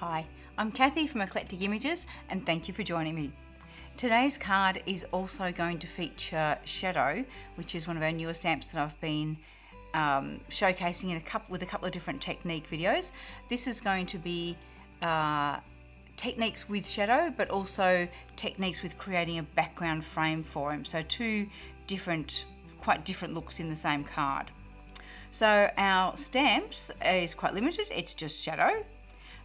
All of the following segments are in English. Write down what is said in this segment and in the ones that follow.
Hi, I'm Cathy from Eclectic Images and thank you for joining me. Today's card is also going to feature Shadow, which is one of our newer stamps that I've been showcasing in with a couple of different technique videos. This is going to be techniques with shadow, but also techniques with creating a background frame for him. So two quite different looks in the same card. So our stamps is quite limited, it's just shadow.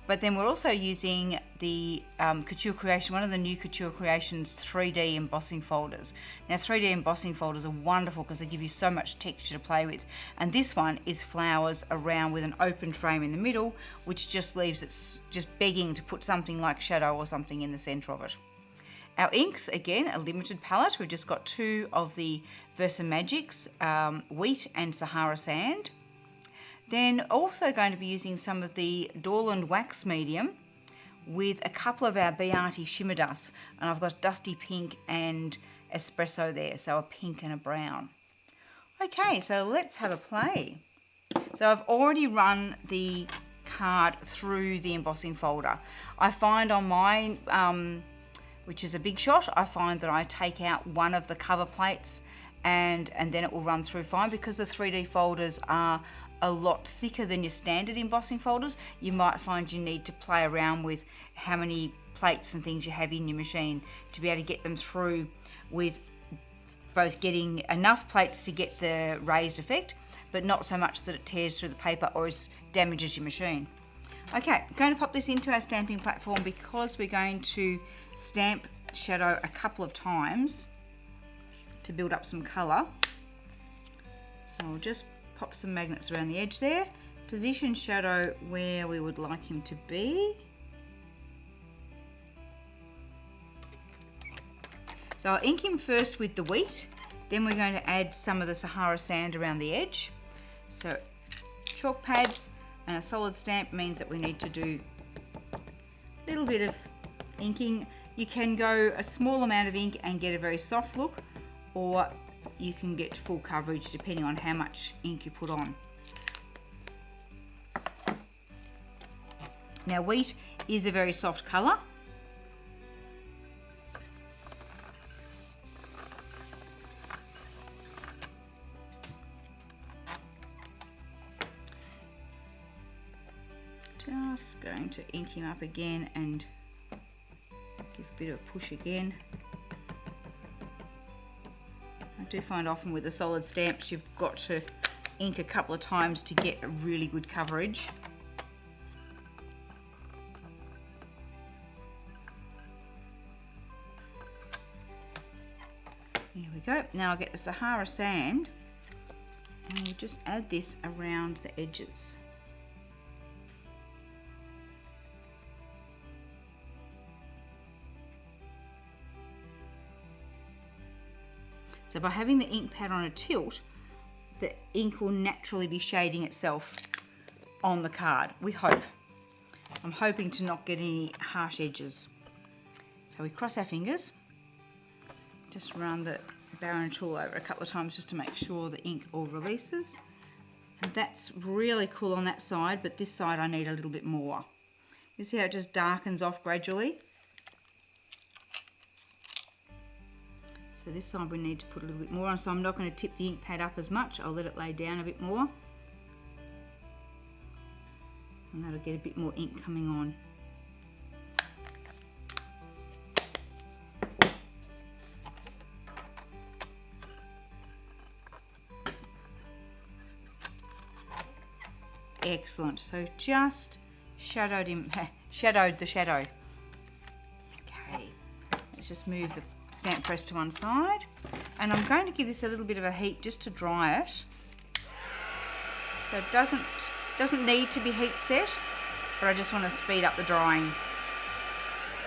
But then we're also using the Couture Creation, one of the new Couture Creations 3D embossing folders. Now 3D embossing folders are wonderful because they give you so much texture to play with. And this one is flowers around with an open frame in the middle, which just leaves it just begging to put something like shadow or something in the center of it. Our inks, again, a limited palette. We've just got two of the Versa Magics, Wheat and Sahara Sand. Then also going to be using some of the Dorland Wax Medium with a couple of our Beati Shimmer Dusts. And I've got Dusty Pink and Espresso there, so a pink and a brown. Okay, so let's have a play. So I've already run the card through the embossing folder. I find on mine, which is a big shot, I find that I take out one of the cover plates and then it will run through fine. Because the 3D folders are a lot thicker than your standard embossing folders, you might find you need to play around with how many plates and things you have in your machine to be able to get them through, with both getting enough plates to get the raised effect, but not so much that it tears through the paper or damages your machine. Okay, I'm going to pop this into our stamping platform because we're going to stamp shadow a couple of times to build up some colour. So I'll just pop some magnets around the edge there, position shadow where we would like him to be. So I'll ink him first with the wheat, then we're going to add some of the Sahara Sand around the edge. So chalk pads and a solid stamp means that we need to do a little bit of inking. You can go a small amount of ink and get a very soft look, or you can get full coverage depending on how much ink you put on. Now wheat is a very soft colour. Just going to ink him up again and give a bit of a push again. I do find often with the solid stamps you've got to ink a couple of times to get a really good coverage. There we go. Now I'll get the Sahara Sand and we'll just add this around the edges. So by having the ink pad on a tilt, the ink will naturally be shading itself on the card, we hope. I'm hoping to not get any harsh edges. So we cross our fingers, just run the Barron tool over a couple of times just to make sure the ink all releases. And that's really cool on that side, but this side I need a little bit more. You see how it just darkens off gradually? So this side we need to put a little bit more on, so I'm not going to tip the ink pad up as much. I'll let it lay down a bit more. And that'll get a bit more ink coming on. Excellent. So just shadowed the shadow. Okay, let's just move the stamp press to one side, and I'm going to give this a little bit of a heat just to dry it. So it doesn't need to be heat set, but I just want to speed up the drying.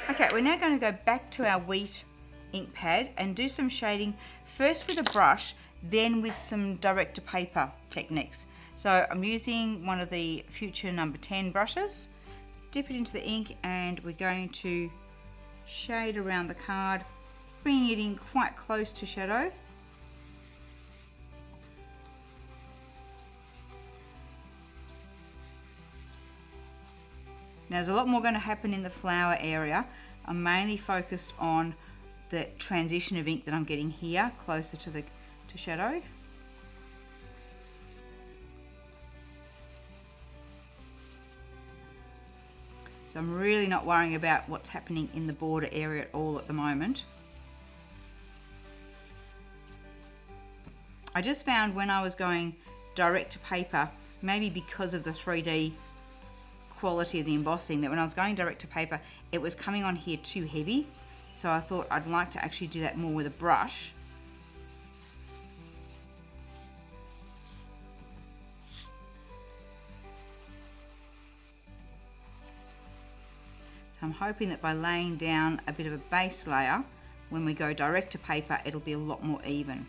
Okay, we're now going to go back to our wheat ink pad and do some shading, first with a brush, then with some direct to paper techniques. So I'm using one of the Future number 10 brushes, dip it into the ink, and we're going to shade around the card, bringing it in quite close to shadow. Now there's a lot more going to happen in the flower area. I'm mainly focused on the transition of ink that I'm getting here, closer to the shadow. So I'm really not worrying about what's happening in the border area at all at the moment. I just found when I was going direct to paper, maybe because of the 3D quality of the embossing, that when I was going direct to paper, it was coming on here too heavy. So I thought I'd like to actually do that more with a brush. So I'm hoping that by laying down a bit of a base layer, when we go direct to paper, it'll be a lot more even.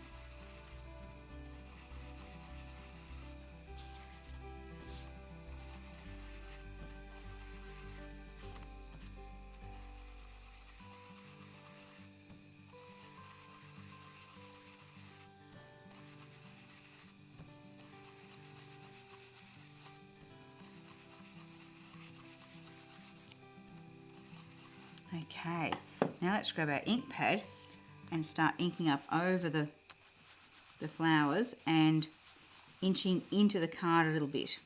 Okay, now let's grab our ink pad and start inking up over the flowers and inching into the card a little bit.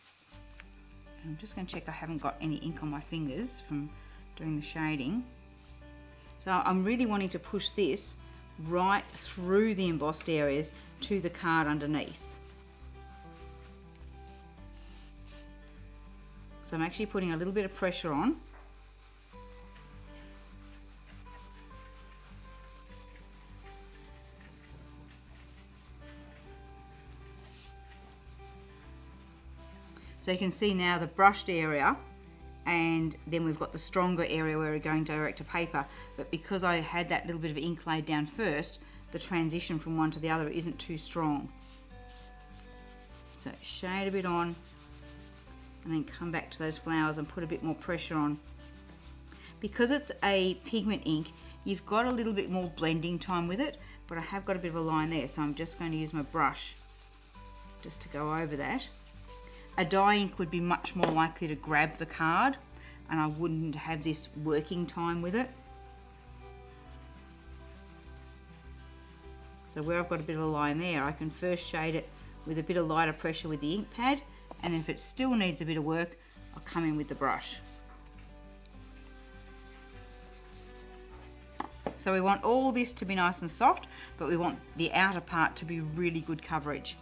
And I'm just going to check I haven't got any ink on my fingers from doing the shading. So I'm really wanting to push this right through the embossed areas to the card underneath. So I'm actually putting a little bit of pressure on. So you can see now the brushed area, and then we've got the stronger area where we're going direct to paper. But because I had that little bit of ink laid down first, the transition from one to the other isn't too strong. So shade a bit on, and then come back to those flowers and put a bit more pressure on. Because it's a pigment ink, you've got a little bit more blending time with it, but I have got a bit of a line there, so I'm just going to use my brush just to go over that. A dye ink would be much more likely to grab the card, and I wouldn't have this working time with it. So where I've got a bit of a line there, I can first shade it with a bit of lighter pressure with the ink pad, and then if it still needs a bit of work, I'll come in with the brush. So we want all this to be nice and soft, but we want the outer part to be really good coverage.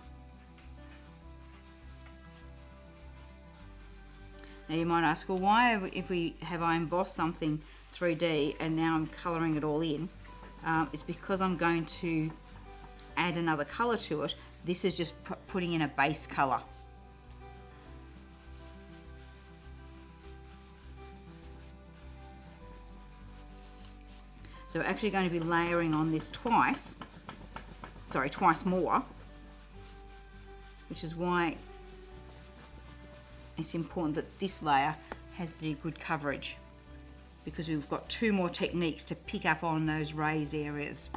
Now you might ask, well, why if I embossed something 3D and now I'm colouring it all in? It's because I'm going to add another colour to it. This is just putting in a base colour. So we're actually going to be layering on this twice more, which is why it's important that this layer has the good coverage, because we've got two more techniques to pick up on those raised areas.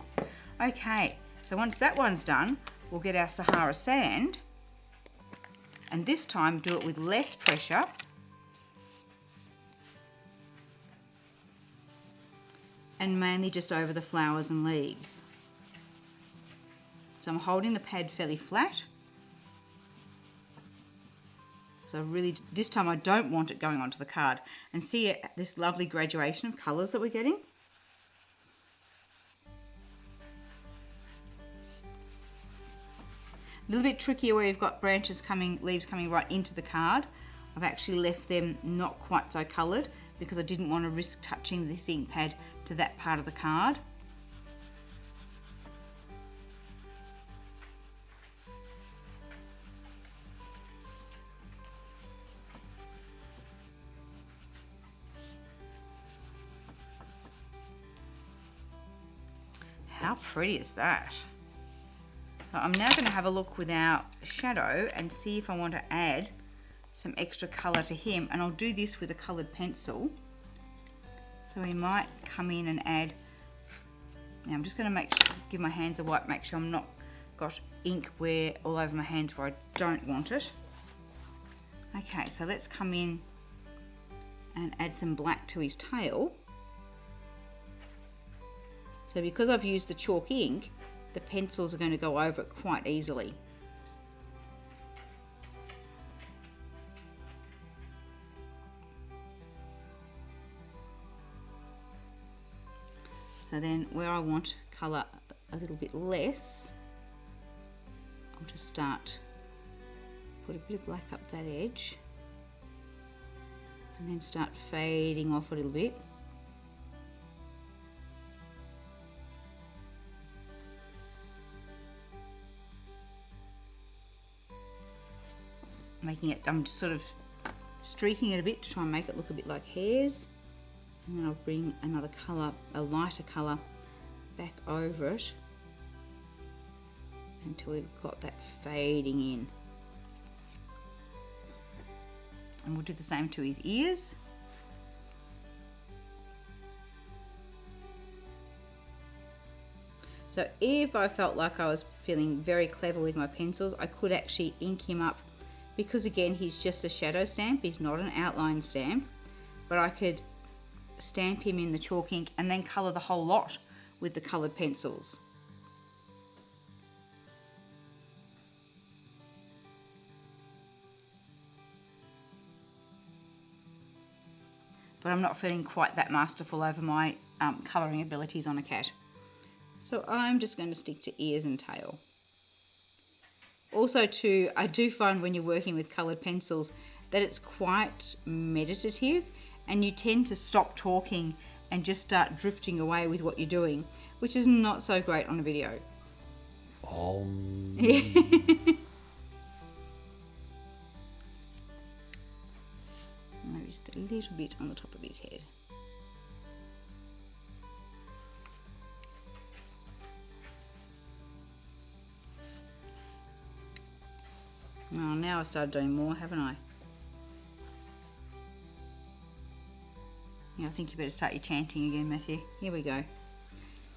Okay, so once that one's done, we'll get our Sahara sand, and this time do it with less pressure. And mainly just over the flowers and leaves. So I'm holding the pad fairly flat. So really, this time I don't want it going onto the card. And see this lovely graduation of colours that we're getting? A little bit trickier where you've got leaves coming right into the card. I've actually left them not quite so coloured because I didn't want to risk touching this ink pad to that part of the card. How pretty is that? So I'm now going to have a look with our shadow and see if I want to add some extra colour to him, and I'll do this with a coloured pencil. So we might come in and add, now I'm just going to give my hands a wipe, make sure I'm not got ink all over my hands where I don't want it. Okay, so let's come in and add some black to his tail. So because I've used the chalk ink, the pencils are going to go over it quite easily. So then where I want colour a little bit less, I'll just put a bit of black up that edge and then start fading off a little bit. Making it, I'm just sort of streaking it a bit to try and make it look a bit like hairs. And then I'll bring another colour, a lighter colour, back over it until we've got that fading in. And we'll do the same to his ears. So if I felt like I was feeling very clever with my pencils, I could actually ink him up, because again, he's just a shadow stamp, he's not an outline stamp, but I could stamp him in the chalk ink and then colour the whole lot with the coloured pencils. But I'm not feeling quite that masterful over my colouring abilities on a cat. So I'm just going to stick to ears and tail. Also too, I do find when you're working with coloured pencils that it's quite meditative, and you tend to stop talking and just start drifting away with what you're doing, which is not so great on a video. Yeah. Maybe just a little bit on the top of his head. Oh, now I've started doing more, haven't I? Yeah, I think you better start your chanting again, Matthew. Here we go.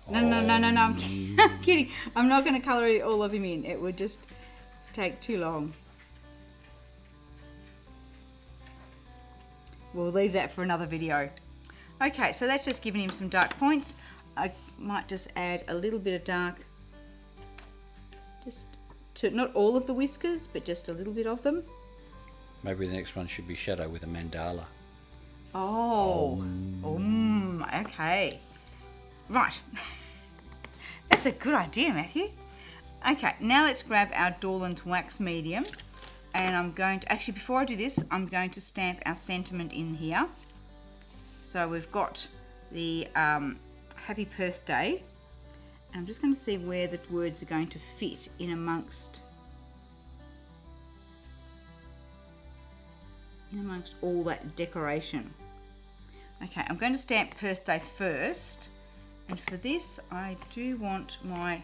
No, I'm kidding. I'm not going to colour all of him in. It would just take too long. We'll leave that for another video. Okay, so that's just giving him some dark points. I might just add a little bit of dark, just to not all of the whiskers, but just a little bit of them. Maybe the next one should be shadow with a mandala. Oh, okay. Right. That's a good idea, Matthew. Okay, now let's grab our Dorland's wax medium. And I'm going to, actually before I do this, I'm going to stamp our sentiment in here. So we've got the happy birthday. And I'm just going to see where the words are going to fit in amongst all that decoration. Okay, I'm going to stamp birthday first, and for this I do want my,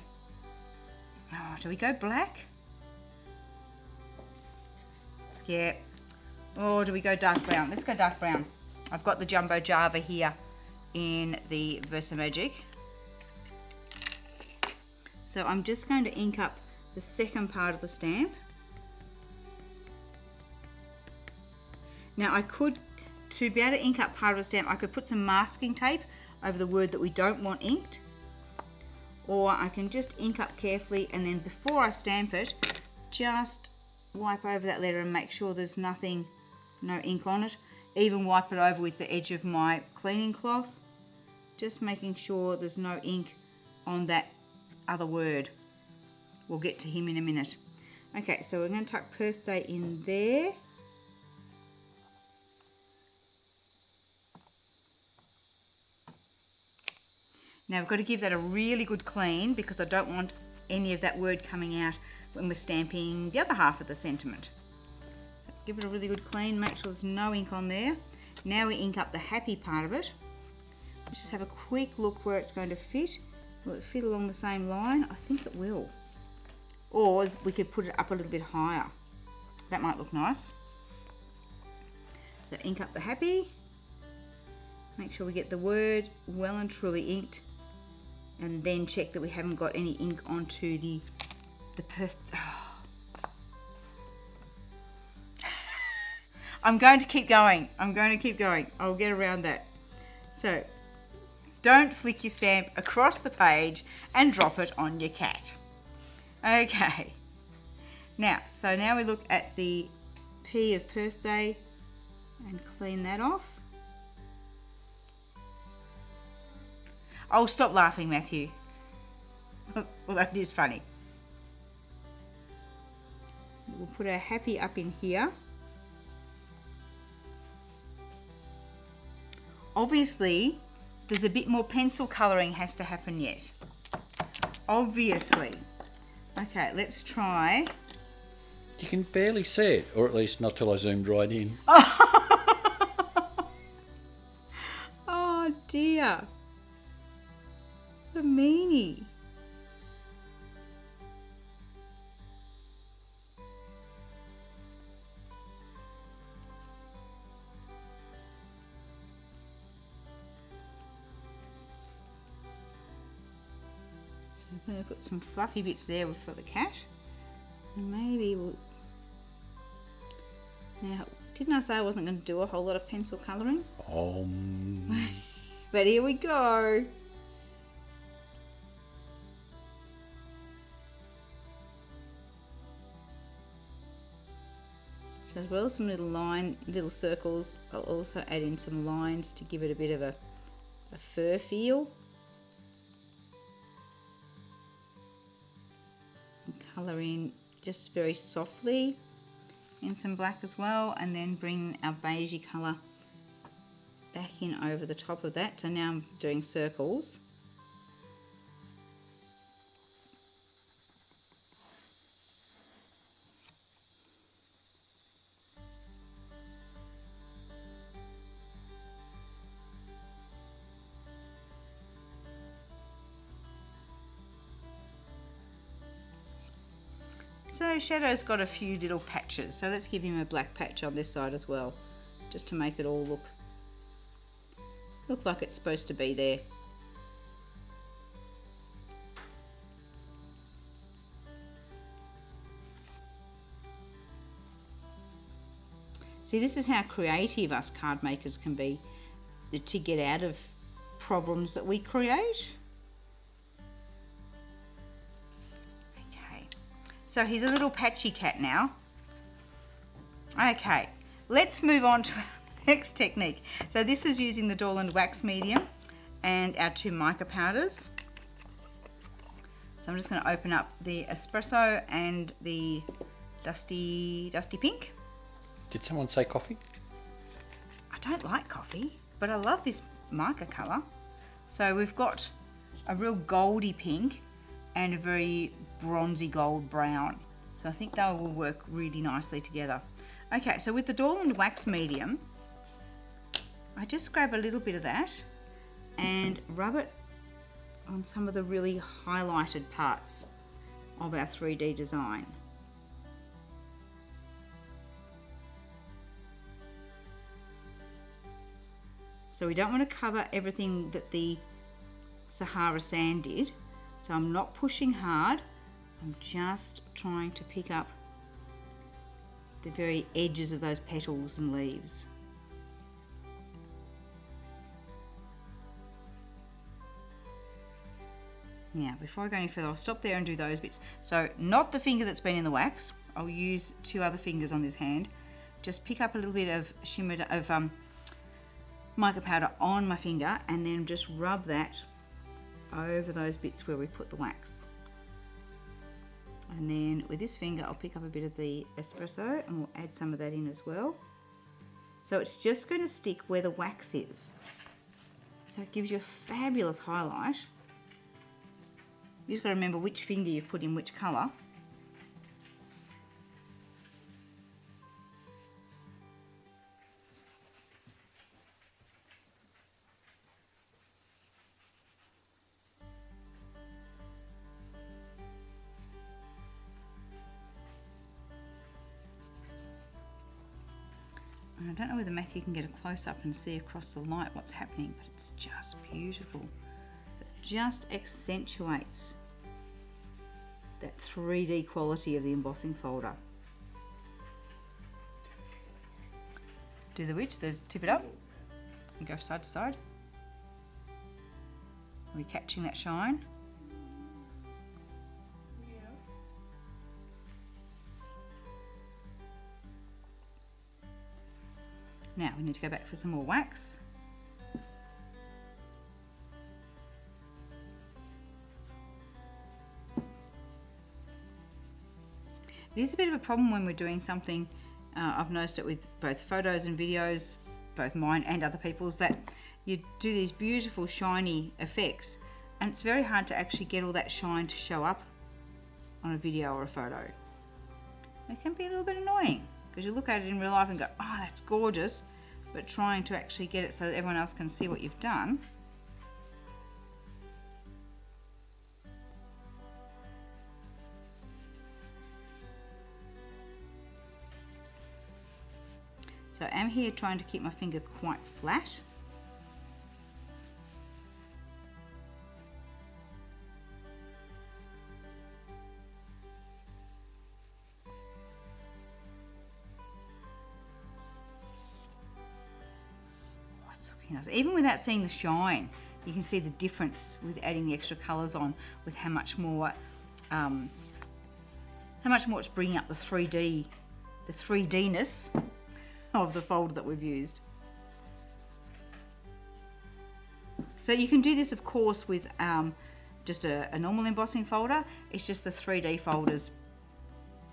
do we go black? Yeah. Or do we go dark brown? Let's go dark brown. I've got the Jumbo Java here in the Versamagic. So I'm just going to ink up the second part of the stamp. Now I could, to be able to ink up part of a stamp, I could put some masking tape over the word that we don't want inked, or I can just ink up carefully, and then before I stamp it, just wipe over that letter and make sure there's no ink on it. Even wipe it over with the edge of my cleaning cloth, just making sure there's no ink on that other word. We'll get to him in a minute. Okay, so we're going to tuck birthday in there. Now we've got to give that a really good clean, because I don't want any of that word coming out when we're stamping the other half of the sentiment. So give it a really good clean, make sure there's no ink on there. Now we ink up the happy part of it. Let's just have a quick look where it's going to fit. Will it fit along the same line? I think it will. Or we could put it up a little bit higher. That might look nice. So ink up the happy. Make sure we get the word well and truly inked. And then check that we haven't got any ink onto the I'm going to keep going. I'll get around that. So, don't flick your stamp across the page and drop it on your cat. Okay. Now we look at the P of birthday and clean that off. Oh, stop laughing, Matthew. Well, that is funny. We'll put our happy up in here. Obviously, there's a bit more pencil colouring has to happen yet. Obviously. Okay, let's try. You can barely see it, or at least not till I zoomed right in. Oh dear. What a meanie. So I'm going to put some fluffy bits there for the cat. And maybe we'll... Now, didn't I say I wasn't going to do a whole lot of pencil colouring? But here we go. So as well as some little circles, I'll also add in some lines to give it a bit of a fur feel. And colour in just very softly in some black as well, and then bring our beigey colour back in over the top of that. So now I'm doing circles. So Shadow's got a few little patches, so let's give him a black patch on this side as well, just to make it all look like it's supposed to be there. See, this is how creative us card makers can be, to get out of problems that we create. So he's a little patchy cat now. Okay, let's move on to our next technique. So this is using the Dorland wax medium and our 2 mica powders. So I'm just going to open up the espresso and the dusty pink. Did someone say coffee? I don't like coffee, but I love this mica colour. So we've got a real goldy pink and a very bronzy gold brown. So I think they will work really nicely together. Okay, so with the Dorland wax medium, I just grab a little bit of that and rub it on some of the really highlighted parts of our 3D design. So we don't want to cover everything that the Sahara sand did. So I'm not pushing hard, I'm just trying to pick up the very edges of those petals and leaves. Now, before I go any further, I'll stop there and do those bits. So not the finger that's been in the wax, I'll use 2 other fingers on this hand. Just pick up a little bit of mica powder on my finger and then just rub that over those bits where we put the wax. And then with this finger I'll pick up a bit of the espresso and we'll add some of that in as well. So it's just going to stick where the wax is. So it gives you a fabulous highlight. You just got to remember which finger you've put in which colour. I don't know whether Matthew can get a close-up and see across the light what's happening, but it's just beautiful. It just accentuates that 3D quality of the embossing folder. do the witch, tip it up and go side to side. Are we catching that shine? Now we need to go back for some more wax. It is a bit of a problem when we're doing something, I've noticed it with both photos and videos, both mine and other people's, that you do these beautiful shiny effects and it's very hard to actually get all that shine to show up on a video or a photo. It can be a little bit annoying because you look at it in real life and go, oh, that's gorgeous, but trying to actually get it so that everyone else can see what you've done. So I'm here trying to keep my finger quite flat. Oh, it's looking nice. Even without seeing the shine, you can see the difference with adding the extra colours on, with how much more it's bringing up the 3D-ness of the folder that we've used. So you can do this, of course, with just a normal embossing folder. It's just the 3D folders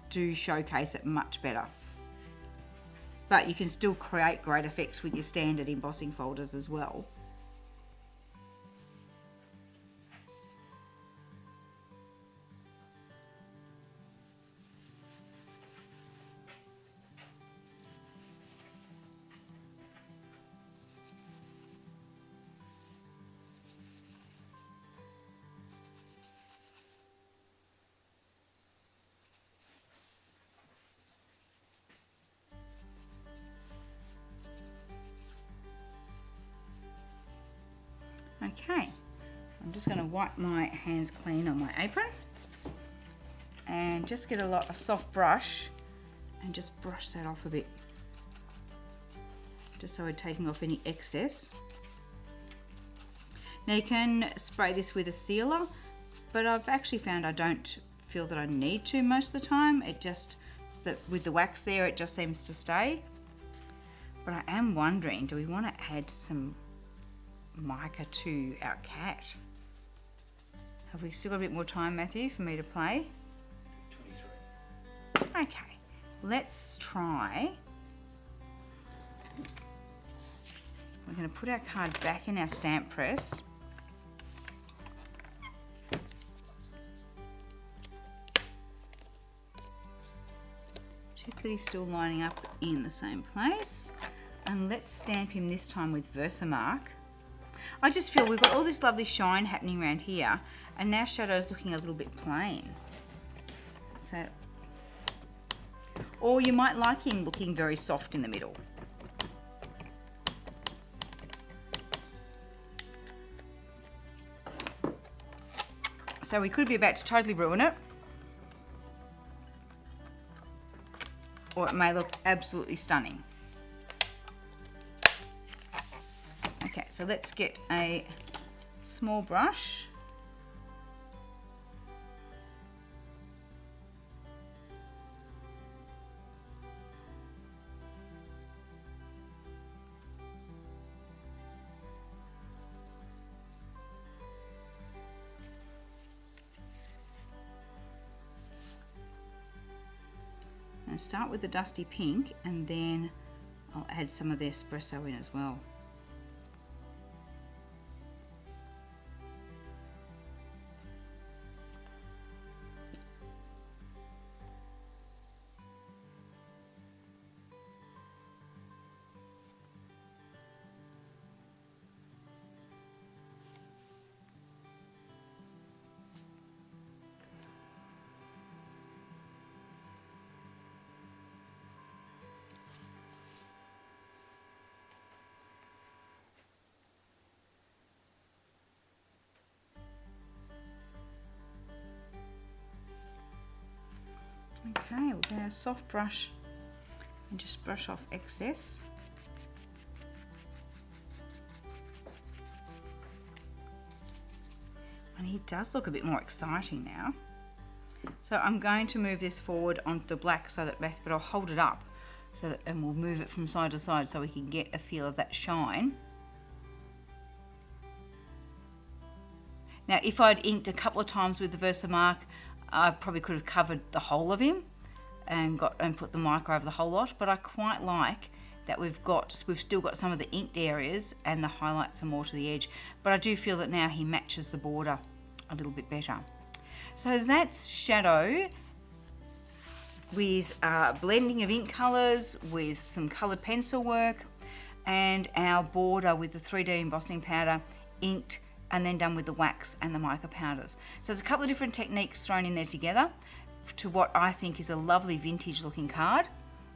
do showcase it much better. But you can still create great effects with your standard embossing folders as well. Okay, I'm just going to wipe my hands clean on my apron and just get a soft brush and just brush that off a bit, just so we're taking off any excess. Now you can spray this with a sealer, but I've actually found I don't feel that I need to most of the time. It just, with the wax there, it just seems to stay. But I am wondering, do we want to add some mica to our cat? Have we still got a bit more time, Matthew, for me to play? 23. Okay, let's try. We're going to put our card back in our stamp press. Check that he's still lining up in the same place. And let's stamp him this time with Versamark. I just feel we've got all this lovely shine happening around here, and now Shadow's looking a little bit plain. So, or you might like him looking very soft in the middle. So we could be about to totally ruin it, or it may look absolutely stunning. Okay, so let's get a small brush. And start with the dusty pink, and then I'll add some of the espresso in as well. Okay, we'll get a soft brush and just brush off excess. And he does look a bit more exciting now. So I'm going to move this forward onto the black so that, but I'll hold it up so that, and we'll move it from side to side so we can get a feel of that shine. Now, if I'd inked a couple of times with the Versamark, I probably could have covered the whole of him and put the mica over the whole lot, but I quite like that we've still got some of the inked areas and the highlights are more to the edge, but I do feel that now he matches the border a little bit better. So that's shadow with blending of ink colours with some coloured pencil work, and our border with the 3D embossing powder inked and then done with the wax and the mica powders. So there's a couple of different techniques thrown in there together to what I think is a lovely vintage looking card.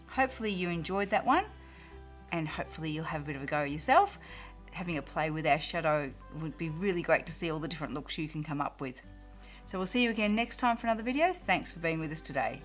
Hopefully you enjoyed that one, and hopefully you'll have a bit of a go yourself. Having a play with our shadow would be really great to see all the different looks you can come up with. So we'll see you again next time for another video. Thanks for being with us today.